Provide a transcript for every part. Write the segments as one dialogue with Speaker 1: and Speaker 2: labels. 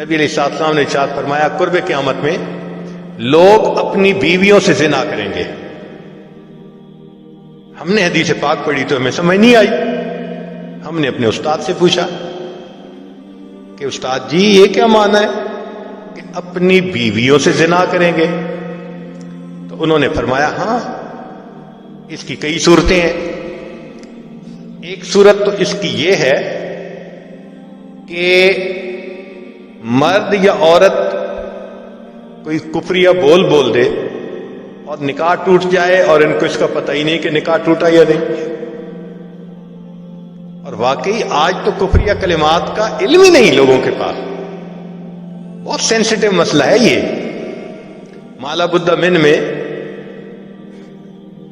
Speaker 1: نبی علیہ السلام نے ارشاد فرمایا قرب قیامت میں لوگ اپنی بیویوں سے زنا کریں گے. ہم نے حدیث پاک پڑھی تو ہمیں سمجھ نہیں آئی. ہم نے اپنے استاد سے پوچھا کہ استاد جی یہ کیا معنی ہے کہ اپنی بیویوں سے زنا کریں گے؟ تو انہوں نے فرمایا ہاں اس کی کئی صورتیں ہیں. ایک صورت تو اس کی یہ ہے کہ مرد یا عورت کوئی کفریہ بول دے اور نکاح ٹوٹ جائے اور ان کو اس کا پتہ ہی نہیں کہ نکاح ٹوٹا یا نہیں. اور واقعی آج تو کفریہ کلمات کا علم ہی نہیں لوگوں کے پاس. بہت سینسیٹیو مسئلہ ہے یہ. مالا بدہ من میں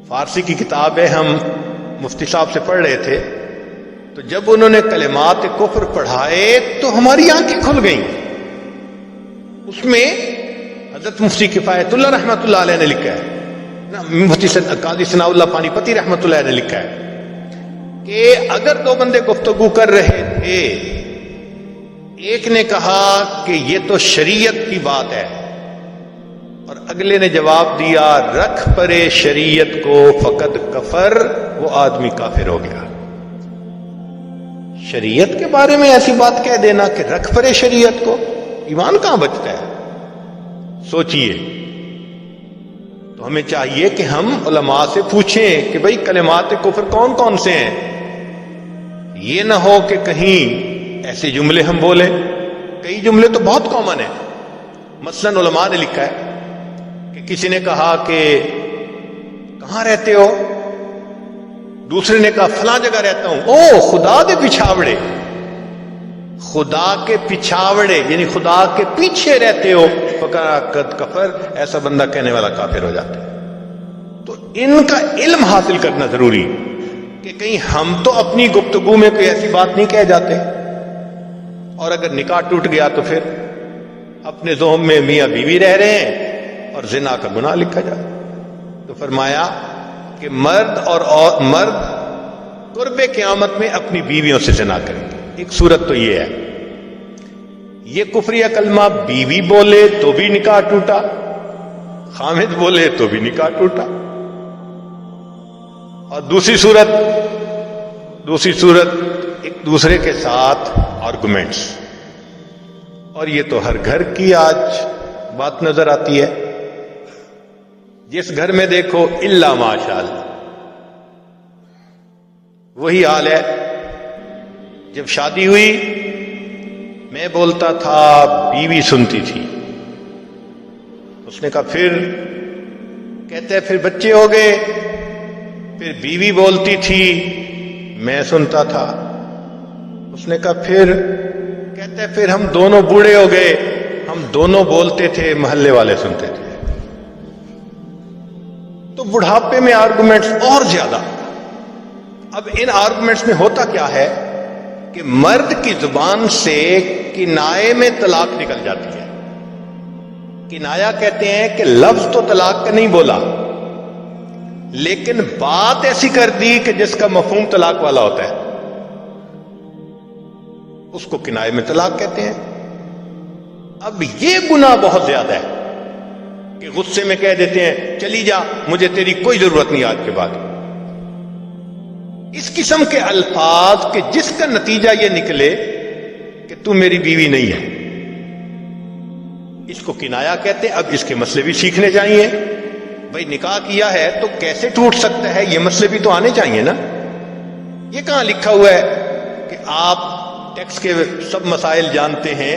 Speaker 1: فارسی کی کتاب ہے, ہم مفتی صاحب سے پڑھ رہے تھے, تو جب انہوں نے کلمات کفر پڑھائے تو ہماری آنکھیں کھل گئیں. اس میں حضرت مفتی کفایت اللہ رحمۃ اللہ علیہ نے لکھا ہے, مفتی قاضی ثناء اللہ پانی پتی رحمۃ اللہ علیہ نے لکھا ہے کہ اگر دو بندے گفتگو کر رہے تھے, ایک نے کہا کہ یہ تو شریعت کی بات ہے اور اگلے نے جواب دیا رکھ پرے شریعت کو فقط کفر, وہ آدمی کافر ہو گیا. شریعت کے بارے میں ایسی بات کہہ دینا کہ رکھ پرے شریعت کو, ایمان کہاں بچتا ہے؟ سوچئے. تو ہمیں چاہیے کہ ہم علماء سے پوچھیں کہ بھئی کلمات کفر کون کون سے ہیں. یہ نہ ہو کہ کہیں ایسے جملے ہم بولیں. کئی جملے تو بہت کامن ہیں. مثلا علماء نے لکھا ہے کہ کسی نے کہا کہ کہاں رہتے ہو؟ دوسرے نے کہا فلاں جگہ رہتا ہوں. او خدا کے پچھاوڑے, خدا کے پچھاوڑے یعنی خدا کے پیچھے رہتے ہو, فقط کفر, ایسا بندہ کہنے والا کافر ہو جاتا ہے. تو ان کا علم حاصل کرنا ضروری کہ کہیں ہم تو اپنی گفتگو میں کوئی ایسی بات نہیں کہہ جاتے, اور اگر نکاح ٹوٹ گیا تو پھر اپنے ذہن میں میاں بیوی رہ رہے ہیں اور زنا کا گناہ لکھا جائے. تو فرمایا کہ مرد قرب قیامت میں اپنی بیویوں سے زنا کریں گے. ایک صورت تو یہ ہے, یہ کفریہ کلمہ بیوی بولے تو بھی نکاح ٹوٹا, خامد بولے تو بھی نکاح ٹوٹا. اور دوسری صورت ایک دوسرے کے ساتھ آرگومنٹس, اور یہ تو ہر گھر کی آج بات نظر آتی ہے. جس گھر میں دیکھو الا ماشاء اللہ وہی حال ہے. جب شادی ہوئی میں بولتا تھا, بیوی سنتی تھی. اس نے کہا پھر, کہتے پھر بچے ہو گئے, پھر بیوی بولتی تھی میں سنتا تھا. اس نے کہا پھر, کہتے پھر ہم دونوں بوڑھے ہو گئے, ہم دونوں بولتے تھے محلے والے سنتے تھے. تو بڑھاپے میں آرگومنٹس اور زیادہ. اب ان آرگومنٹس میں ہوتا کیا ہے کہ مرد کی زبان سے کنائے میں طلاق نکل جاتی ہے. کنایا کہتے ہیں کہ لفظ تو طلاق کا نہیں بولا, لیکن بات ایسی کر دی کہ جس کا مفہوم طلاق والا ہوتا ہے, اس کو کنائے میں طلاق کہتے ہیں. اب یہ گناہ بہت زیادہ ہے کہ غصے میں کہہ دیتے ہیں چلی جا, مجھے تیری کوئی ضرورت نہیں آج کے بعد. اس قسم کے الفاظ کہ جس کا نتیجہ یہ نکلے کہ تو میری بیوی نہیں ہے, اس کو کنایا کہتے ہیں. اب اس کے مسئلے بھی سیکھنے چاہیے. بھئی نکاح کیا ہے تو کیسے ٹوٹ سکتا ہے, یہ مسئلے بھی تو آنے چاہیے نا. یہ کہاں لکھا ہوا ہے کہ آپ ٹیکس کے سب مسائل جانتے ہیں,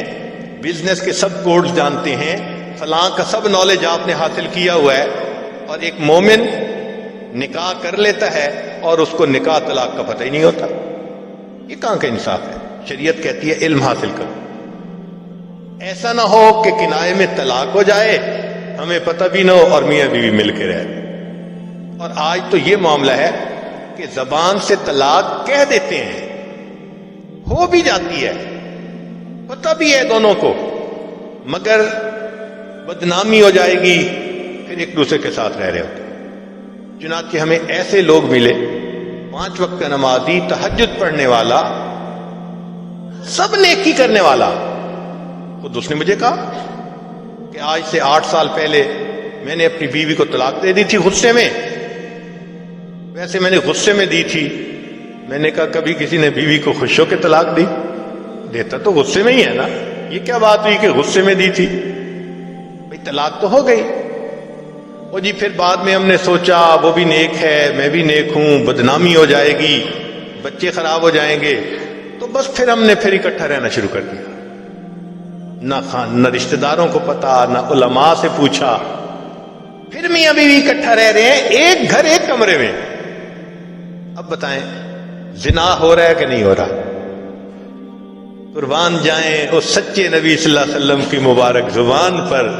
Speaker 1: بزنس کے سب کوڈز جانتے ہیں, فلاں کا سب نالج آپ نے حاصل کیا ہوا ہے, اور ایک مومن نکاح کر لیتا ہے اور اس کو نکاح طلاق کا پتہ ہی نہیں ہوتا. یہ کہاں کا انصاف ہے؟ شریعت کہتی ہے علم حاصل کرو. ایسا نہ ہو کہ کنائے میں طلاق ہو جائے, ہمیں پتہ بھی نہ ہو اور میاں بیوی مل کے رہے. اور آج تو یہ معاملہ ہے کہ زبان سے طلاق کہہ دیتے ہیں, ہو بھی جاتی ہے, پتہ بھی ہے دونوں کو, مگر بدنامی ہو جائے گی, پھر ایک دوسرے کے ساتھ رہ رہے ہوتے. چنانچہ ہمیں ایسے لوگ ملے, 5 وقت کا نمازی, تہجد پڑھنے والا, سب نیکی کرنے والا, خود اس نے مجھے کہا کہ آج سے 8 سال پہلے میں نے اپنی بیوی کو طلاق دے دی تھی غصے میں. ویسے میں نے غصے میں دی تھی. میں نے کہا کبھی کسی نے بیوی کو خوش ہو کے طلاق دی؟ دیتا تو غصے میں ہی ہے نا. یہ کیا بات ہوئی کہ غصے میں دی تھی؟ بھئی طلاق تو ہو گئی. اور جی پھر بعد میں ہم نے سوچا وہ بھی نیک ہے میں بھی نیک ہوں, بدنامی ہو جائے گی, بچے خراب ہو جائیں گے, تو بس پھر ہم نے پھر اکٹھا رہنا شروع کر دیا. نہ رشتہ داروں کو پتا, نہ علماء سے پوچھا. پھر میاں بیوی اکٹھا رہ رہے ہیں ایک گھر ایک کمرے میں. اب بتائیں زنا ہو رہا ہے کہ نہیں ہو رہا؟ قربان جائیں اس سچے نبی صلی اللہ علیہ وسلم کی مبارک زبان پر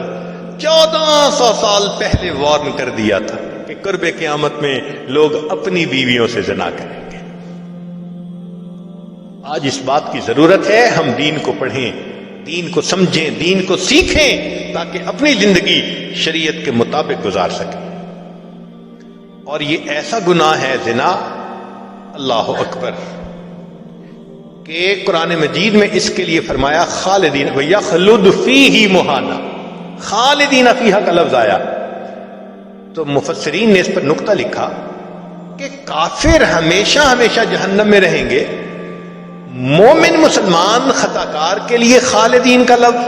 Speaker 1: 1400 سال پہلے وارن کر دیا تھا کہ قرب قیامت میں لوگ اپنی بیویوں سے زنا کریں گے. آج اس بات کی ضرورت ہے ہم دین کو پڑھیں, دین کو سمجھیں, دین کو سیکھیں تاکہ اپنی زندگی شریعت کے مطابق گزار سکیں. اور یہ ایسا گناہ ہے زنا, اللہ اکبر, کہ قرآن مجید میں اس کے لیے فرمایا خالدین وَيَخْلُدْ فِيهِ مُحَانًا. خالدین فیہا کا لفظ آیا تو مفسرین نے اس پر نقطہ لکھا کہ کافر ہمیشہ ہمیشہ جہنم میں رہیں گے, مومن مسلمان خطاکار کے لیے خالدین کا لفظ.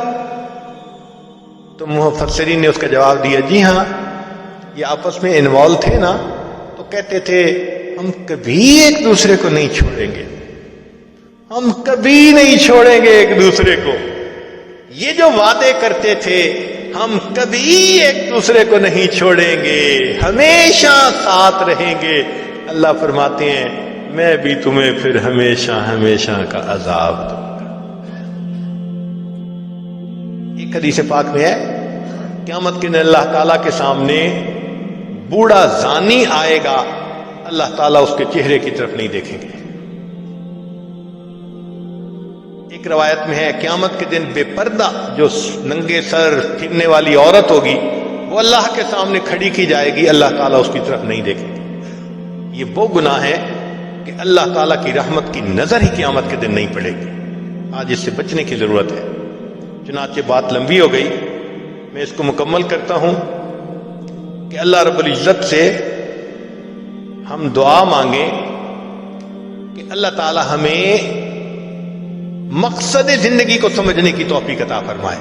Speaker 1: تو مفسرین نے اس کا جواب دیا جی ہاں, یہ آپس میں انوالو تھے نا, تو کہتے تھے ہم کبھی ایک دوسرے کو نہیں چھوڑیں گے, ہم کبھی نہیں چھوڑیں گے ایک دوسرے کو. یہ جو وعدے کرتے تھے ہم کبھی ایک دوسرے کو نہیں چھوڑیں گے, ہمیشہ ساتھ رہیں گے, اللہ فرماتے ہیں میں بھی تمہیں پھر ہمیشہ ہمیشہ کا عذاب دوں گا. ایک حدیث پاک میں ہے قیامت کے دن اللہ تعالیٰ کے سامنے بوڑھا زانی آئے گا, اللہ تعالیٰ اس کے چہرے کی طرف نہیں دیکھیں گے. ایک روایت میں ہے قیامت کے دن بے پردہ جو ننگے سر پھرنے والی عورت ہوگی وہ اللہ کے سامنے کھڑی کی جائے گی, اللہ تعالیٰ اس کی طرف نہیں دیکھیں گے. یہ وہ گناہ ہے کہ اللہ تعالیٰ کی رحمت کی نظر ہی قیامت کے دن نہیں پڑے گی. آج اس سے بچنے کی ضرورت ہے. چنانچہ بات لمبی ہو گئی, میں اس کو مکمل کرتا ہوں کہ اللہ رب العزت سے ہم دعا مانگیں کہ اللہ تعالیٰ ہمیں مقصد زندگی کو سمجھنے کی توفیق عطا فرمائے.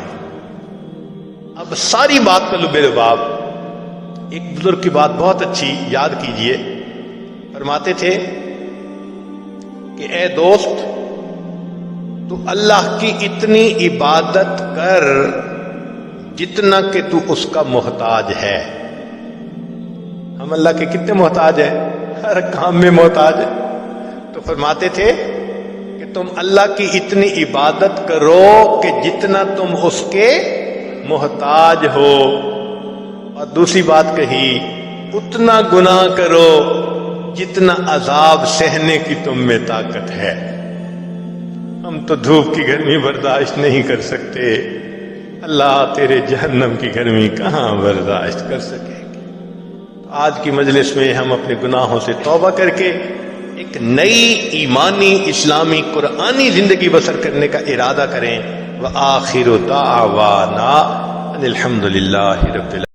Speaker 1: اب ساری بات کا لب لباب ایک بزرگ کی بات بہت اچھی یاد کیجئے. فرماتے تھے کہ اے دوست تو اللہ کی اتنی عبادت کر جتنا کہ تو اس کا محتاج ہے. ہم اللہ کے کتنے محتاج ہیں؟ ہر کام میں محتاج ہے. تو فرماتے تھے کہ تم اللہ کی اتنی عبادت کرو کہ جتنا تم اس کے محتاج ہو. اور دوسری بات کہی اتنا گناہ کرو جتنا عذاب سہنے کی تم میں طاقت ہے. ہم تو دھوپ کی گرمی برداشت نہیں کر سکتے, اللہ تیرے جہنم کی گرمی کہاں برداشت کر سکے گی. آج کی مجلس میں ہم اپنے گناہوں سے توبہ کر کے ایک نئی ایمانی اسلامی قرآنی زندگی بسر کرنے کا ارادہ کریں. وآخر دعوانا ان الحمد للہ رب العالمین.